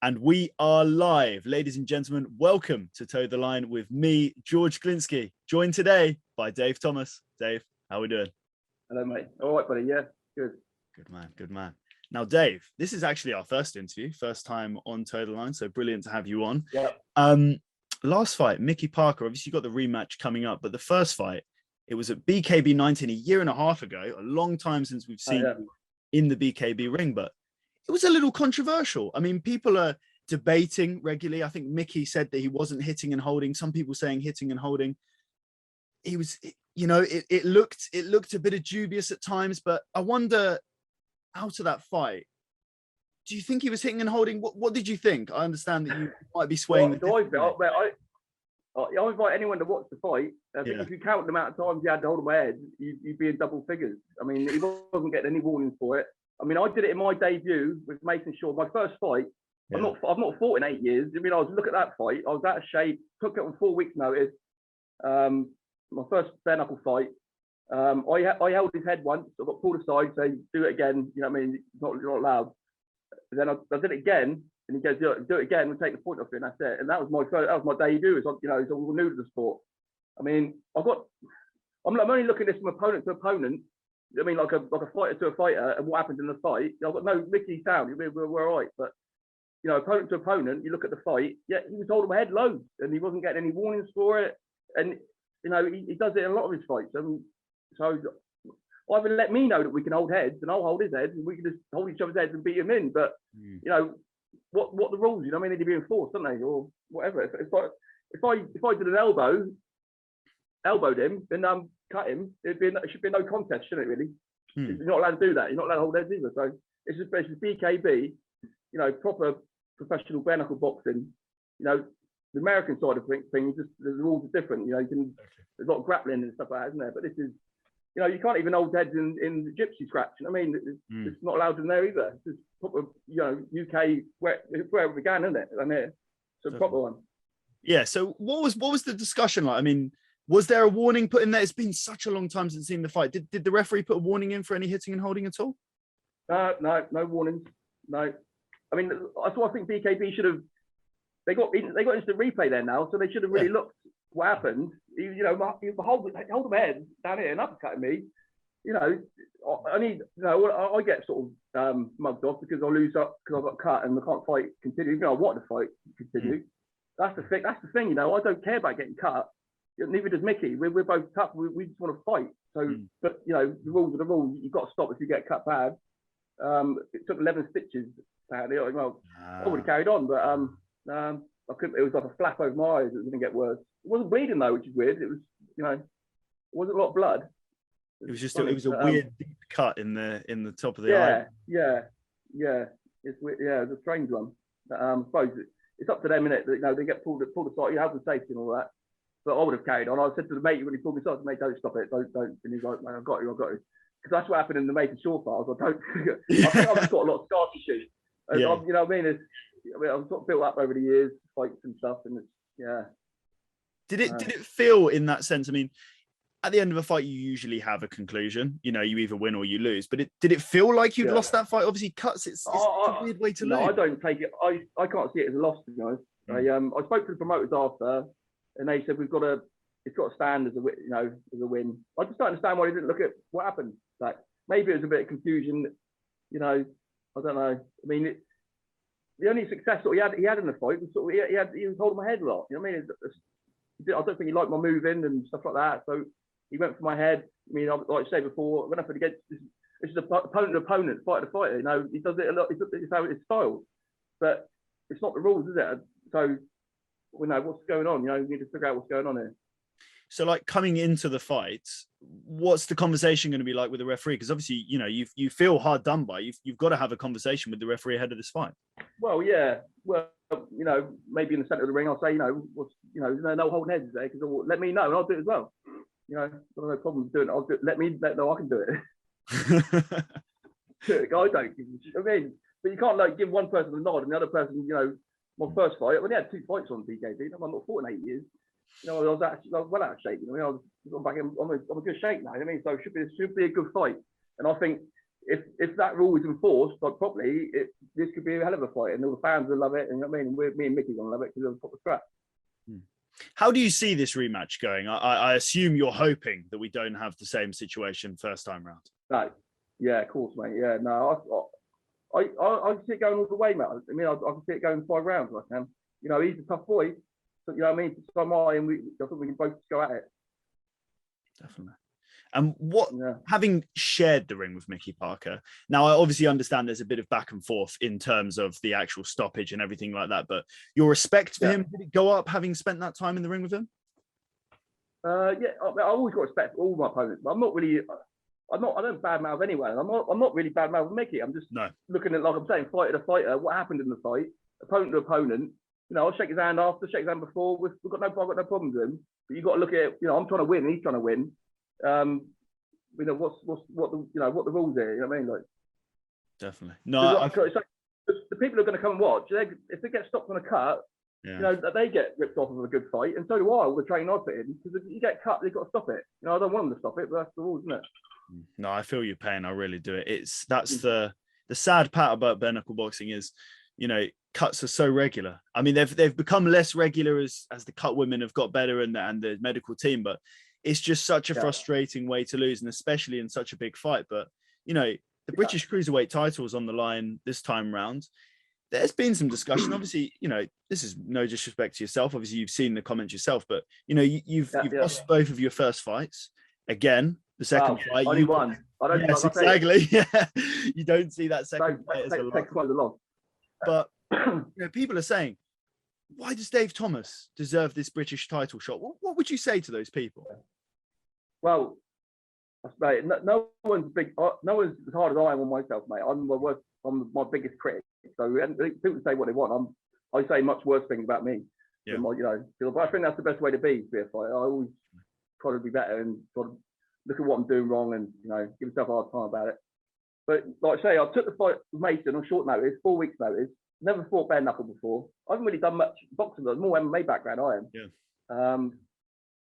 And we are live. Ladies and gentlemen, welcome to Toe the Line with me, George Glinsky, joined today by Dave Thomas. Dave, how are we doing? Hello, mate. All right, buddy. Yeah, good. Good man, good man. Now, Dave, this is actually our first interview, first time on Toe the Line, so brilliant to have you on. Yeah. Last fight, Mickey Parker, obviously you got the rematch coming up, but the first fight, it was at BKB 19 a year and a half ago, a long time since we've seen you in the BKB ring, but it was a little controversial. I mean, people are debating regularly. I think Mickey said that he wasn't hitting and holding. Some people saying hitting and holding. He was, you know, it looked a bit of dubious at times, but I wonder, out of that fight, do you think he was hitting and holding? What did you think? I understand that you might be swaying. I invite anyone to watch the fight. I think if you count the amount of times he had to hold my head, you'd be in double figures. I mean, he wasn't getting any warnings for it. I mean, I did it in my debut with making sure my first fight. I've not fought in 8 years. I mean, I was look at that fight. I was out of shape. Took it on 4 weeks' notice. My first bare knuckle fight. I held his head once. I got pulled aside, saying, "Do it again." You know what I mean? You're not allowed. And then I did it again, and he goes, "Do it again. We'll take the point off it." And that's it. And that was my first. That was my debut. It's all new to the sport. I mean, I'm only looking at this from opponent to opponent. I mean, like a fighter to a fighter, and what happened in the fight. I've got no Mickey sound. We're all right, but you know, opponent to opponent, you look at the fight. Yeah, he was holding my head low, and he wasn't getting any warnings for it. And you know, he does it in a lot of his fights. So either let me know that we can hold heads, and I'll hold his head, and we can just hold each other's heads and beat him in. But you know, what the rules? You know, I mean, they'd be enforced, don't they, or whatever. If I did an elbowed him, then cut him, it should be no contest, shouldn't it? Really, you're not allowed to do that. You're not allowed to hold heads either. So it's just BKB, you know, proper professional bare knuckle boxing. You know, the American side of things, just the rules are different. You know, there's a lot of grappling and stuff like that, isn't there? But this is, you know, you can't even hold heads in the gypsy scratch. You know what I mean? It's not allowed in there either. It's just proper, you know, UK where it began, isn't it? And it's a proper one. Yeah. So what was the discussion like? I mean, was there a warning put in there? It's been such a long time since seeing the fight. Did the referee put a warning in for any hitting and holding at all? No warnings. No. I mean, I think BKB should have. They got instant replay there now, so they should have really looked what happened. You know, hold my head down here and uppercutting me. You know, I get sort of mugged off because I lose up because I got cut and I can't fight continue. Even though I want to fight continue. That's the thing. You know, I don't care about getting cut. Neither does Mickey. We're both tough. We just want to fight. So, but you know, the rules are the rules. You've got to stop if you get cut bad. It took 11 stitches. Apparently, well, I would have carried on, but I couldn't. It was like a flap over my eyes. It was going to get worse. It wasn't bleeding though, which is weird. It was, you know, it wasn't a lot of blood. It was just it was a weird deep cut in the top of the eye. Yeah. It's weird. Yeah, it's a strange one. But, I suppose it's up to them, innit? You know, they get pulled aside. You have the safety and all that. But I would have carried on. I said to the mate when he pulled me aside, "Mate, don't stop it. Don't." And he's like, "Man, I've got you. Because that's what happened in the Mason Shore files. I think I've got a lot of scar tissue. You know what I mean? I've sort of built up over the years, fights and stuff, and Did it feel in that sense? I mean, at the end of a fight, you usually have a conclusion. You know, you either win or you lose. But did it feel like you'd lost that fight? Obviously, cuts. It's a weird way to lose. No, I don't take it. I can't see it as a loss, to be honest. I spoke to the promoters after, and they said it's got to stand as a win. I just don't understand why they didn't look at what happened. Like maybe it was a bit of confusion. You know, I don't know. I mean, the only success he had in the fight was sort of he was holding my head a lot. You know what I mean? I don't think he liked my moving and stuff like that. So he went for my head. I mean, like I said before, when I put against this is opponent to opponent, fighter to fighter. You know, he does it a lot. It's how it's styled, but it's not the rules, is it? So we know what's going on. You know, we need to figure out what's going on here. So, like coming into the fight, what's the conversation going to be like with the referee? Because obviously, you know, you feel hard done by. You've got to have a conversation with the referee ahead of this fight. Well, yeah. Well, you know, maybe in the centre of the ring, I'll say, you know, there's no holding heads there because let me know and I'll do it as well. You know, I've got no problem doing it. I'll do it. Let me know I can do it. I don't. I mean, but you can't like give one person a nod and the other person, you know, my first fight. I only had 2 fights on BKB. I'm not fought in 8 years. You know, I was well out of shape. You know, I was back in. I'm a good shape now. You know what I mean, so it should be a good fight. And I think if that rule is enforced like properly, this could be a hell of a fight, and all the fans will love it. And you know what I mean, me and Mickey gonna love it because they'll pop the scrap. How do you see this rematch going? I assume you're hoping that we don't have the same situation first time round. No, yeah, of course, mate. Yeah, no, I see it going all the way, mate. I mean, I can see it going 5 rounds. I can. You know, he's a tough boy. So, you know what I mean? So am I, and I think we can both go at it. Definitely. And having shared the ring with Mickey Parker, now I obviously understand there's a bit of back and forth in terms of the actual stoppage and everything like that, but your respect for him, did it go up having spent that time in the ring with him? Yeah, I always got respect for all my opponents, but I don't badmouth anyone. I'm not really badmouthing Mickey. I'm just looking at, like I'm saying, fighter to fighter, what happened in the fight, opponent to opponent. You know, I'll shake his hand after, shake his hand before. I've got no problem with him. But you got to look at it. You know, I'm trying to win, and he's trying to win. You know, what the rules are. You know what I mean? Like, definitely. No, it's like, the people who are going to come and watch, if they get stopped on a cut, you know, they get ripped off of a good fight, and so do I. All the training I put in, because if you get cut, they've got to stop it. You know, I don't want them to stop it, but that's the rules, isn't it? No, I feel your pain. I really do. That's the sad part about bare knuckle boxing is, you know, cuts are so regular. I mean, they've become less regular as the cut women have got better and the medical team, but it's just such a frustrating way to lose, and especially in such a big fight. But you know, the British cruiserweight title's on the line this time round. There's been some discussion. Obviously, you know, this is no disrespect to yourself. Obviously, you've seen the comments yourself, but you know, you've lost both of your first fights. Again, the second fight, only won. I don't. Yes, exactly. Yeah, you don't see that second fight as a loss. But you know, people are saying, why does Dave Thomas deserve this British title shot? What would you say to those people? Well, mate, no one's as hard as I am on myself, mate. I'm my biggest critic. So people say what they want. I say much worse things about me. Yeah. You know, but I think that's the best way to be a fighter. I always try to be better and try to look at what I'm doing wrong and, you know, give myself a hard time about it. But like I say, I took the fight with Mason on short notice, 4 weeks notice. Never fought bare knuckle before. I haven't really done much boxing. There's more MMA background I am. Yeah.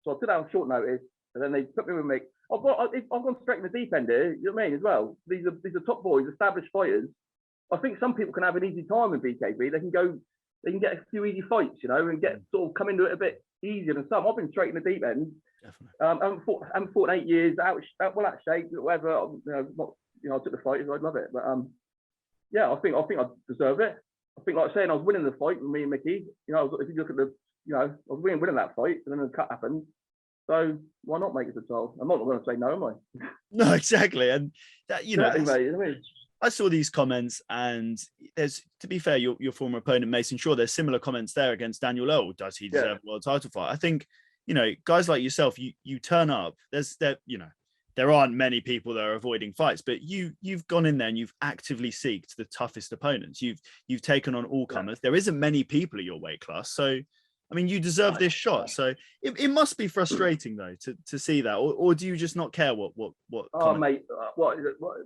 So I took that on short notice, and then they put me with Mick. I've gone straight in the deep end here. You know what I mean? As well. These are top boys, established fighters. I think some people can have an easy time in BKB. They can get a few easy fights, you know, and get sort of come into it a bit easier than some. I've been straight in the deep end. Definitely. I haven't fought in 8 years. Out of shape, whatever. You know, not, you know, I took the fight. I'd love it, but yeah, I think I deserve it. I think, like saying, I was winning the fight with me and Mickey. You know, if you look at I was winning that fight, and then the cut happened. So why not make it a title? I'm not going to say no, am I? No, exactly. And that, you know, mate, I saw these comments, and there's, to be fair, your former opponent Mason Shaw, there's similar comments there against Daniel Earl. Does he deserve a world title fight? I think, you know, guys like yourself, you turn up. There aren't many people that are avoiding fights, but you've gone in there and you've actively seeked the toughest opponents. You've taken on all comers. There isn't many people at your weight class, so I mean, you deserve this shot. So it must be frustrating though to see that, or do you just not care what? Oh, mate, what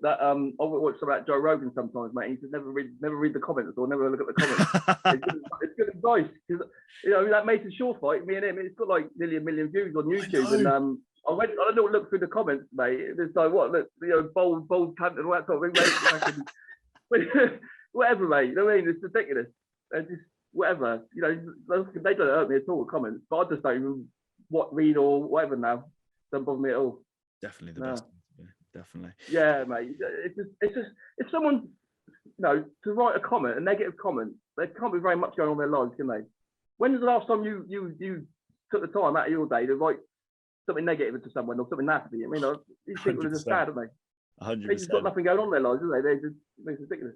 that I watch some about Joe Rogan sometimes, mate. He says never read the comments or never look at the comments. it's good advice, because you know that Mason Shaw fight, me and him, it's got like nearly 1 million views on YouTube, and I had a little look through the comments, mate. It's like, what, look, you know, bold cunt and all that sort of thing, mate. Whatever, mate. You know what I mean? It's ridiculous. They're just whatever. You know, they don't hurt me at all with comments, but I just don't even read or whatever now. Don't bother me at all. Definitely the best. Yeah, definitely. Yeah, mate. It's just if someone, you know, to write a comment, a negative comment, there can't be very much going on in their lives, can they? When was the last time you took the time out of your day to write something negative to someone or something nasty? I mean, these people are just bad, aren't they? 100%. They just got nothing going on in their lives, do they? It's ridiculous.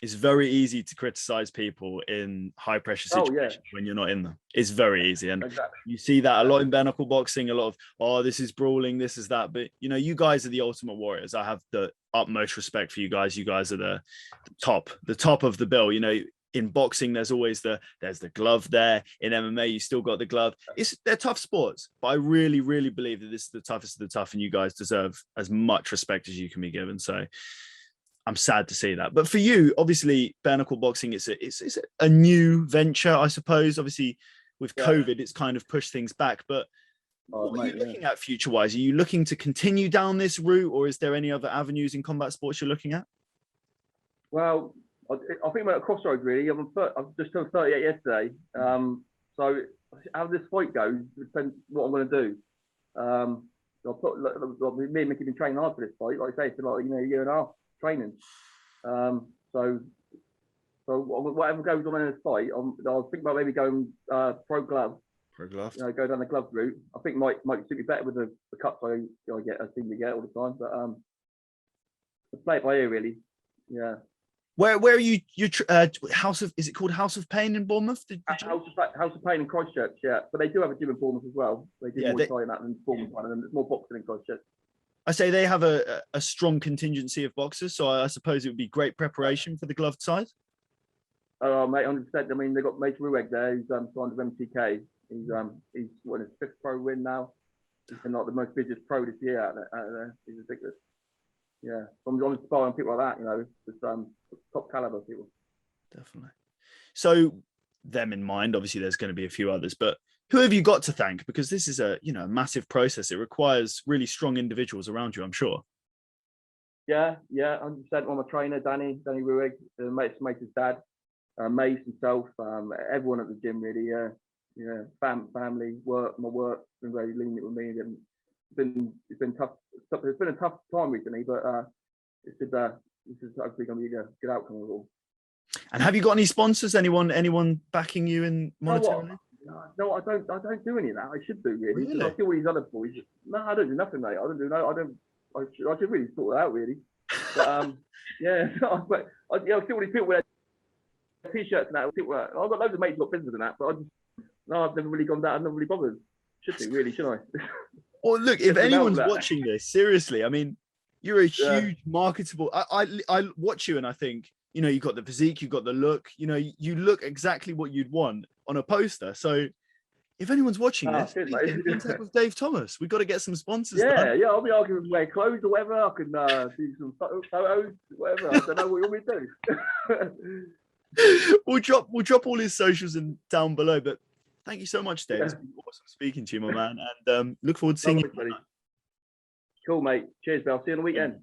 It's very easy to criticize people in high pressure situations when you're not in them. It's very easy. And you see that a lot in bare knuckle boxing, a lot of, this is brawling, this is that. But, you know, you guys are the ultimate warriors. I have the utmost respect for you guys. You guys are the top of the bill. You know, in boxing, there's always there's the glove there. In MMA, you still got the glove. They're tough sports, but I really, really believe that this is the toughest of the tough, and you guys deserve as much respect as you can be given. So I'm sad to see that. But for you, obviously, bare knuckle boxing, it's a new venture, I suppose. Obviously, with COVID, it's kind of pushed things back. But What are you looking at future-wise? Are you looking to continue down this route, or is there any other avenues in combat sports you're looking at? Well, I think we're at a crossroads, really. I've just turned 38 yesterday. So how this fight goes depends what I'm going to do. Me and Mickey have been training hard for this fight. Like I say, it's been like, a year and a half training. So whatever goes on in this fight, I'll think about maybe going pro glove. Pro glove. Go down the glove route. I think might suit me better with the cuts I seem to get all the time. But play it by ear, really. Yeah. Where are you? Is it called House of Pain in Bournemouth? House of Pain in Christchurch, yeah. But they do have a gym in Bournemouth as well. They do more Italian than Bournemouth one, and it's more boxing in Christchurch. I say they have a strong contingency of boxers, so I suppose it would be great preparation for the gloved side. Oh, mate, 100%. I mean, they've got Mate Rueg there, who's signed with MTK. He's won his 5th pro win now. He's been like the most busiest pro this year out there. He's ridiculous. Yeah, I'm inspiring people like that, just top caliber people. Definitely. So, them in mind, obviously, there's going to be a few others, but who have you got to thank? Because this is a massive process. It requires really strong individuals around you, I'm sure. Yeah, 100%. On my trainer, Danny Ruig, mate's dad, Mace himself, everyone at the gym really. Yeah, family, work. My work's been very lenient with me. It's been tough. It's been a tough time recently, but this is hopefully going to be a good outcome of it all. And have you got any sponsors? Anyone backing you in monetarily? No, I don't do any of that. I should do really. I see all these other boys. No, I don't do nothing, mate. I should really sort it out really. But yeah, but I see all these people with their t-shirts and that. I've got loads of mates who got business and that, but I've never really gone down. I've never really bothered. Should do really, shouldn't I? Well, look, if anyone's watching this, seriously, I mean, you're a huge marketable. I watch you and I think, you've got the physique, you've got the look, you look exactly what you'd want on a poster. So if anyone's watching this, please get in contact with Dave Thomas. We've got to get some sponsors. Yeah, I'll be arguing with wear clothes or whatever. I can do some photos, whatever. I don't know what you want me to do. We'll drop all his socials down below, but thank you so much, Dave. Yeah. It's been awesome speaking to you, my man, and look forward to seeing you. Cool, mate. Cheers, Bill. See you on the weekend.